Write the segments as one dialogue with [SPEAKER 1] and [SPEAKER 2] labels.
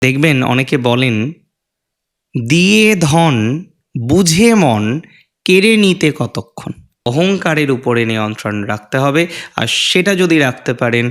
[SPEAKER 1] দেখবেন অনেকে বলেন, দিয়ে ধন বুঝে মন কেড়ে নিতে কতক্ষণ। অহংকারের উপরে নিয়ন্ত্রণ রাখতে হবে, আর সেটা যদি রাখতে পারেন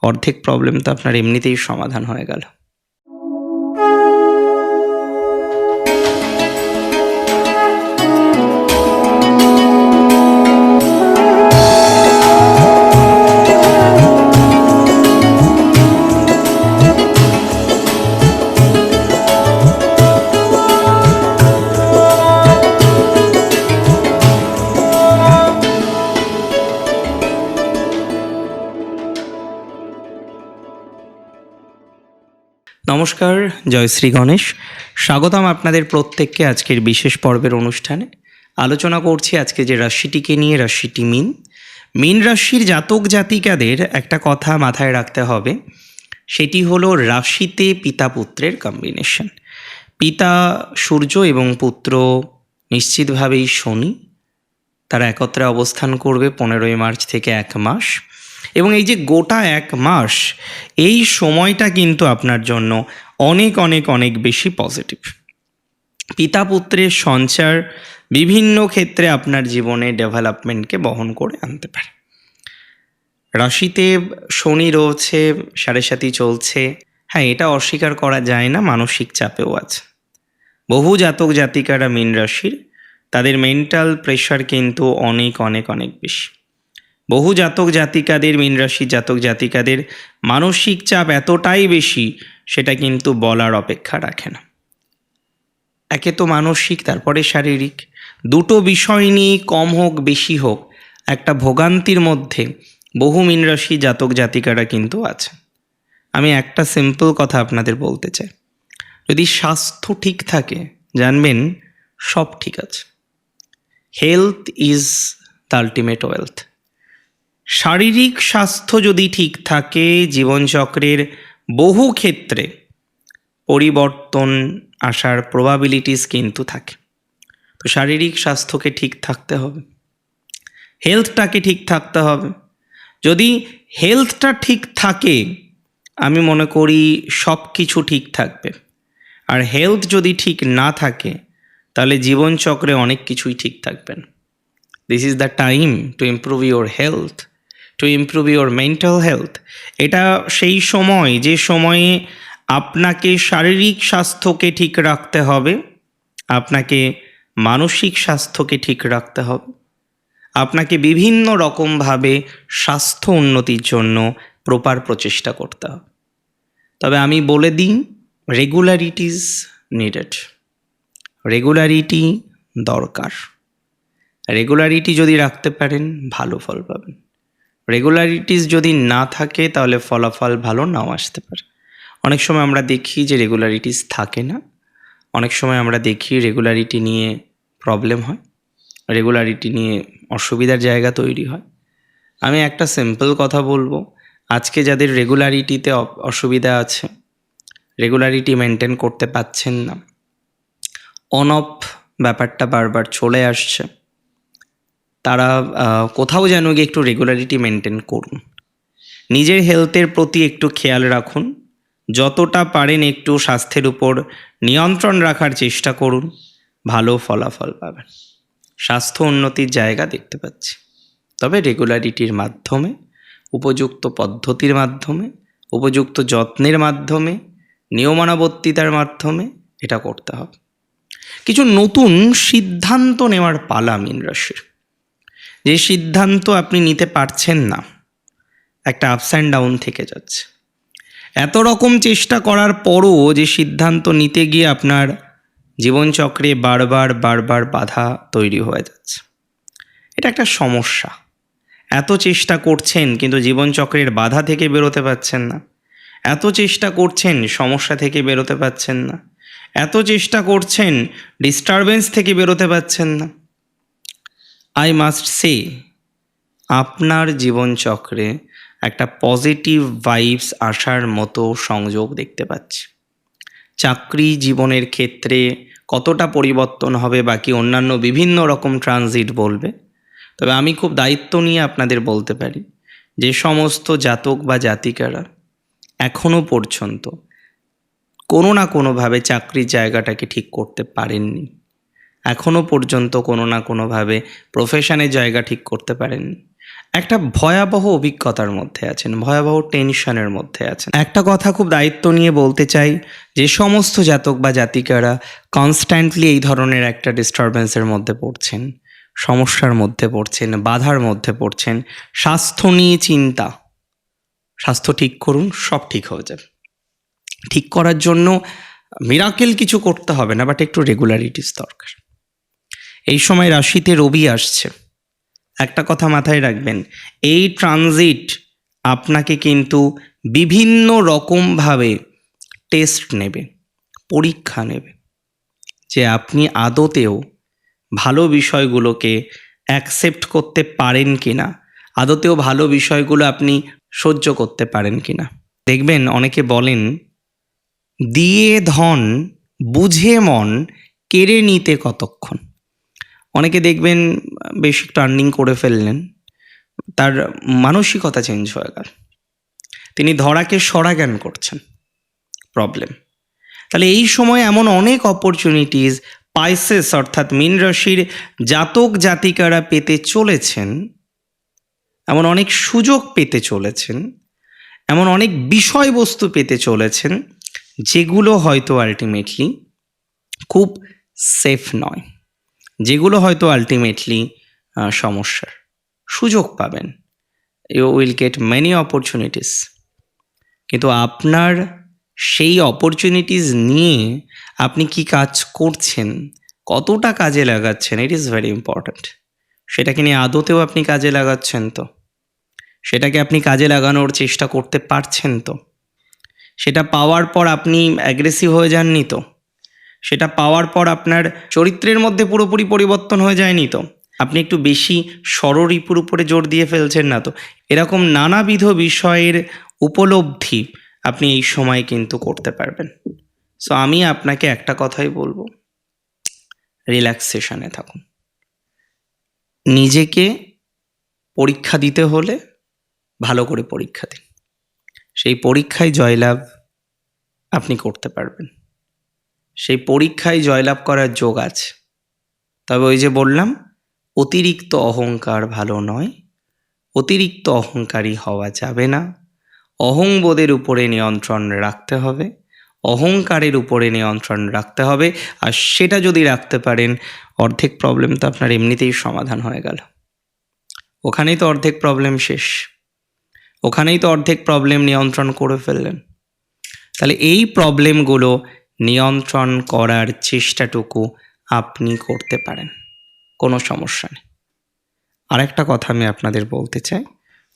[SPEAKER 1] অর্ধেক প্রবলেম তো আপনার এমনিতেই সমাধান হয়ে গেল। নমস্কার, জয় শ্রী গণেশ। স্বাগতম আপনাদের প্রত্যেককে আজকের বিশেষ পর্বের অনুষ্ঠানে। আলোচনা করছি আজকে যে রাশিটিকে নিয়ে, রাশিটি মীন। মীন রাশির জাতক জাতিকাদের একটা কথা মাথায় রাখতে হবে, সেটি হলো রাশিতে পিতা পুত্রের কম্বিনেশন। পিতা সূর্য এবং পুত্র নিশ্চিতভাবেই শনি। তারা একত্রে অবস্থান করবে 15ই মার্চ থেকে 1 মাস, এবং এই যে গোটা 1 মাস, এই সময়টা কিন্তু আপনার জন্য অনেক অনেক অনেক বেশি পজিটিভ। পিতা পুত্রের সঞ্চার বিভিন্ন ক্ষেত্রে আপনার জীবনে ডেভেলপমেন্টকে বহন করে আনতে পারে। রাশিতে শনি রয়েছে, 7.5 চলছে। হ্যাঁ, এটা অস্বীকার করা যায় না, মানসিক চাপেও আছে। বহু জাতক জাতিকারা মীন রাশির, তাদের মেন্টাল প্রেশার কিন্তু অনেক অনেক অনেক বেশি। বহু জাতক জাতিকাদের, মীন রাশির জাতক জাতিকাদের মানসিক চাপ এতটাই বেশি, সেটা কিন্তু বলার অপেক্ষা রাখে না। একে তো মানসিক, তারপরে শারীরিক, দুটো বিষয় নিয়ে কম হোক বেশি হোক একটা ভোগান্তির মধ্যে বহু মীন রাশি জাতক জাতিকারা কিন্তু আছে। আমি একটা সিম্পল কথা আপনাদের বলতে চাই, যদি স্বাস্থ্য ঠিক থাকে জানবেন সব ঠিক আছে। Health is the ultimate wealth. শারীরিক স্বাস্থ্য যদি ঠিক থাকে, জীবনচক্রের বহু ক্ষেত্রে পরিবর্তন আসার প্রবাবিলিটিস কিন্তু থাকে। তো শারীরিক স্বাস্থ্যকে ঠিক থাকতে হবে, হেলথটাকে ঠিক থাকতে হবে। যদি হেলথটা ঠিক থাকে, আমি মনে করি সব কিছু ঠিক থাকবে। আর হেলথ যদি ঠিক না থাকে, তাহলে জীবনচক্রে অনেক কিছুই ঠিক থাকবে না। This is the time to improve your health, to improve your mental health. এটা সেই সময় যে সময়ে আপনাকে শারীরিক স্বাস্থ্যকে ঠিক রাখতে হবে, আপনাকে মানসিক স্বাস্থ্যকে ঠিক রাখতে হবে, আপনাকে বিভিন্ন রকমভাবে স্বাস্থ্য উন্নতির জন্য প্রপার প্রচেষ্টা করতে হবে। তবে আমি বলে দিই, রেগুলারিটিজ নিডেড। রেগুলারিটি দরকার। রেগুলারিটি যদি রাখতে পারেন ভালো ফল পাবেন। রেগুলারিটিস যদি না থাকে তাহলে ফলাফল ভালো নাও আসতে পারে। অনেক সময় আমরা দেখি যে রেগুলারিটিস থাকে না, অনেক সময় আমরা দেখি রেগুলারিটি নিয়ে প্রবলেম হয়, রেগুলারিটি নিয়ে অসুবিধার জায়গা তৈরি হয়। আমি একটা সিম্পল কথা বলবো, আজকে যাদের রেগুলারিটিতে অসুবিধা আছে, রেগুলারিটি মেনটেন করতে পারছেন না, অন অফ ব্যাপারটা বারবার চলে আসছে, তারা কোথাও যেন গিয়ে একটু রেগুলারিটি মেনটেন করুন। নিজের হেলথের প্রতি একটু খেয়াল রাখুন, যতটা পারেন একটু স্বাস্থ্যের উপর নিয়ন্ত্রণ রাখার চেষ্টা করুন, ভালো ফলাফল পাবেন। স্বাস্থ্য উন্নতির জায়গা দেখতে পাচ্ছি, তবে রেগুলারিটির মাধ্যমে, উপযুক্ত পদ্ধতির মাধ্যমে, উপযুক্ত যত্নের মাধ্যমে, নিয়মানুবর্তিতার মাধ্যমে এটা করতে হবে। কিছু নতুন সিদ্ধান্ত নেওয়ার পালা মীন রাশির। যে সিদ্ধান্ত আপনি নিতে পারছেন না, একটা আপস অ্যান্ড ডাউন থেকে যাচ্ছে। এত রকম চেষ্টা করার পরও যে সিদ্ধান্ত নিতে গিয়ে আপনার জীবনচক্রে বারবার বারবার বাধা তৈরি হয়ে যাচ্ছে, এটা একটা সমস্যা। এত চেষ্টা করছেন কিন্তু জীবনচক্রের বাধা থেকে বেরোতে পারছেন না, এত চেষ্টা করছেন সমস্যা থেকে বেরোতে পারছেন না, এত চেষ্টা করছেন ডিস্টারবেন্স থেকে বেরোতে পারছেন না। আই মাস্ট সে, আপনার জীবনচক্রে একটা পজিটিভ ভাইবস আসার মতো সংযোগ দেখতে পাচ্ছি। চাকরি জীবনের ক্ষেত্রে কতটা পরিবর্তন হবে বাকি অন্যান্য বিভিন্ন রকম ট্রানজিট বলবে, তবে আমি খুব দায়িত্ব নিয়ে আপনাদের বলতে পারি যে সমস্ত জাতক বা জাতিকারা এখনও পর্যন্ত কোনো না কোনোভাবে চাকরির জায়গাটাকে ঠিক করতে পারেননি, এখনও পর্যন্ত কোনো না কোনোভাবে প্রফেশনের জায়গা ঠিক করতে পারেননি, একটা ভয়াবহ অভিজ্ঞতার মধ্যে আছেন, ভয়াবহ টেনশনের মধ্যে আছেন। একটা কথা খুব দায়িত্ব নিয়ে বলতে চাই, যে সমস্ত জাতক বা জাতিকারা কনস্ট্যান্টলি এই ধরনের একটা ডিস্টারবেন্সের মধ্যে পড়ছেন, সমস্যার মধ্যে পড়ছেন, বাধার মধ্যে পড়ছেন, স্বাস্থ্য নিয়ে চিন্তা, স্বাস্থ্য ঠিক করুন, সব ঠিক হয়ে যাবে। ঠিক করার জন্য মিরাকেল কিছু করতে হবে না, বাট একটু রেগুলারিটিস দরকার। এই সময় রাশিতে রবি আসছে, একটা কথা মাথায় রাখবেন, এই ট্রানজিট আপনাকে কিন্তু বিভিন্ন রকমভাবে টেস্ট নেবে, পরীক্ষা নেবে, যে আপনি আদতেও ভালো বিষয়গুলোকে অ্যাকসেপ্ট করতে পারেন কি না, আদতেও ভালো বিষয়গুলো আপনি সহ্য করতে পারেন কি না। দেখবেন অনেকে বলেন, দিয়ে ধন বুঝে মন কেড়ে নিতে কতক্ষণ। অনেকে দেখবেন বেশি টার্নিং করে ফেললেন, তার মানসিকতা চেঞ্জ হয়ে গেল, তিনি ধরাকে সরা জ্ঞান করছেন, প্রবলেম। তাহলে এই সময় এমন অনেক অপরচুনিটিস পাইসেস অর্থাৎ মীন রাশির জাতক জাতিকারা পেতে চলেছেন, এমন অনেক সুযোগ পেতে চলেছেন, এমন অনেক বিষয়বস্তু পেতে চলেছেন, যেগুলো হয়তো আলটিমেটলি খুব সেফ নয়, যেগুলো হয়তো আলটিমেটলি সমস্যার। সুযোগ পাবেন, you will get many opportunities, কিন্তু আপনার সেই অপরচুনিটিস নিয়ে আপনি কি কাজ করছেন, কতটা কাজে লাগাচ্ছেন, ইট ইজ ভেরি ইম্পর্ট্যান্ট। সেটাকে নিয়ে আদতেও আপনি কাজে লাগাচ্ছেন তো, সেটাকে আপনি কাজে লাগানোর চেষ্টা করতে পারছেন তো, সেটা পাওয়ার পর আপনি অ্যাগ্রেসিভ হয়ে যাননি তো, সেটা পাওয়ার পর আপনার চরিত্রের মধ্যে পুরোপুরি পরিবর্তন হয়ে যায়নি তো, আপনি একটু বেশি ষড়রিপুর উপরে জোর দিয়ে ফেলছেন না তো। এরকম নানাবিধ বিষয়ের উপলব্ধি আপনি এই সময় কিন্তু করতে পারবেন। সো আমি আপনাকে একটা কথাই বলবো, রিল্যাক্সেশনে থাকুন। নিজেকে পরীক্ষা দিতে হলে ভালো করে পরীক্ষা দিন, সেই পরীক্ষায় জয়লাভ আপনি করতে পারবেন, সেই পরীক্ষায় জয়লাভ করার যোগ আছে। তবে ওই যে বললাম, অতিরিক্ত অহংকার ভালো নয়, অতিরিক্ত অহংকারী হওয়া যাবে না, অহংবোধের উপরে নিয়ন্ত্রণ রাখতে হবে, অহংকারের উপরে নিয়ন্ত্রণ রাখতে হবে। আর সেটা যদি রাখতে পারেন, অর্ধেক প্রবলেম তো আপনার এমনিতেই সমাধান হয়ে গেল, ওখানেই তো অর্ধেক প্রবলেম শেষ, ওখানেই তো অর্ধেক প্রবলেম নিয়ন্ত্রণ করে ফেললেন। তাহলে এই প্রবলেমগুলো নিয়ন্ত্রণ করার চেষ্টাটুকু আপনি করতে পারেন, কোনো সমস্যা নেই। আরেকটা কথা আমি আপনাদের বলতে চাই,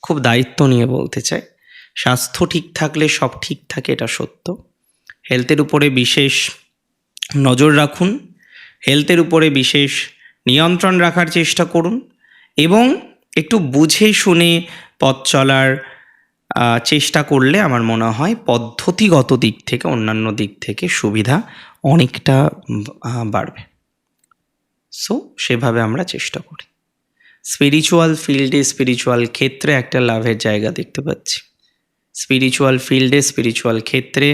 [SPEAKER 1] খুব দায়িত্ব নিয়ে বলতে চাই, স্বাস্থ্য ঠিক থাকলে সব ঠিক থাকে, এটা সত্য। হেলথের উপরে বিশেষ নজর রাখুন, হেলথের উপরে বিশেষ নিয়ন্ত্রণ রাখার চেষ্টা করুন, এবং একটু বুঝে শুনে পথ চলার চেষ্টা করলে আমার মনে হয় পদ্ধতিগত দিক থেকে অন্যান্য দিক থেকে সুবিধা অনেকটা বাড়বে। সো সেভাবে আমরা চেষ্টা করি। স্পিরিচুয়াল ফিল্ডে, স্পিরিচুয়াল ক্ষেত্রে একটা লাভের জায়গা দেখতে পাচ্ছি, স্পিরিচুয়াল ফিল্ডে, স্পিরিচুয়াল ক্ষেত্রে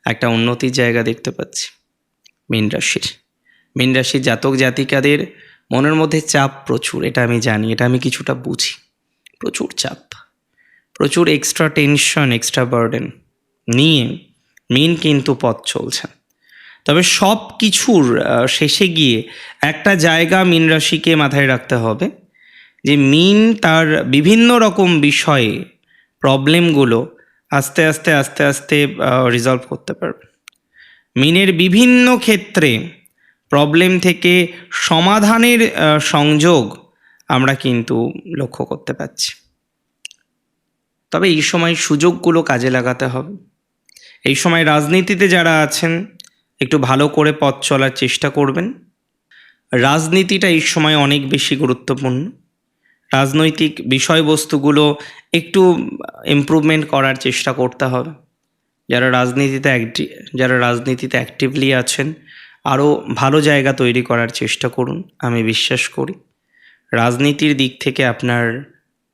[SPEAKER 1] একটা উন্নতির জায়গা দেখতে পাচ্ছি। মীন রাশির জাতক জাতিকাদের মনের মধ্যে চাপ প্রচুর, এটা আমি জানি, এটা আমি কিছুটা বুঝি, প্রচুর চাপ, প্রচুর এক্সট্রা টেনশন, এক্সট্রা বার্ডেন নিয়ে মীন কিন্তু পথ চলছেন। তবে সব কিছুর শেষে গিয়ে একটা জায়গা মীন রাশিকে মাথায় রাখতে হবে, যে মীন তার বিভিন্ন রকম বিষয়ে প্রবলেমগুলো আস্তে আস্তে আস্তে আস্তে রিজলভ করতে পারবে। মীনের বিভিন্ন ক্ষেত্রে প্রবলেম থেকে সমাধানের সংযোগ আমরা কিন্তু লক্ষ্য করতে পারছি। তবে এই সময় সুযোগগুলো কাজে লাগাতে হবে। এই সময় রাজনীতিতে যারা আছেন একটু ভালো করে পথ চলার চেষ্টা করবেন। রাজনীতিটা এই সময় অনেক বেশি গুরুত্বপূর্ণ, রাজনৈতিক বিষয়বস্তুগুলো একটু ইমপ্রুভমেন্ট করার চেষ্টা করতে হবে। যারা রাজনীতিতে অ্যাক্টিভলি আছেন আরও ভালো জায়গা তৈরি করার চেষ্টা করুন। আমি বিশ্বাস করি রাজনীতির দিক থেকে আপনার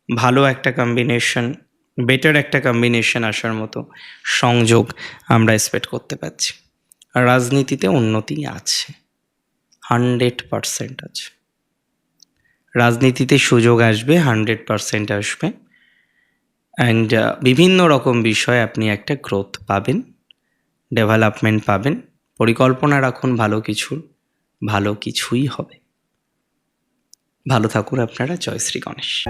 [SPEAKER 1] ভালো একটা কম্বিনেশন, বেটার একটা কম্বিনেশন আসার মতো সংযোগ আমরা এক্সপেক্ট করতে পারছি। রাজনীতিতে উন্নতি আছে, 100% আছে। রাজনীতিতে সুযোগ আসবে, 100% আসবে। অ্যান্ড বিভিন্ন রকম বিষয়ে আপনি একটা গ্রোথ পাবেন, ডেভেলপমেন্ট পাবেন। পরিকল্পনা রাখুন ভালো কিছুর, ভালো কিছুই হবে। ভালো থাকুন আপনারা। জয় শ্রী গণেশ।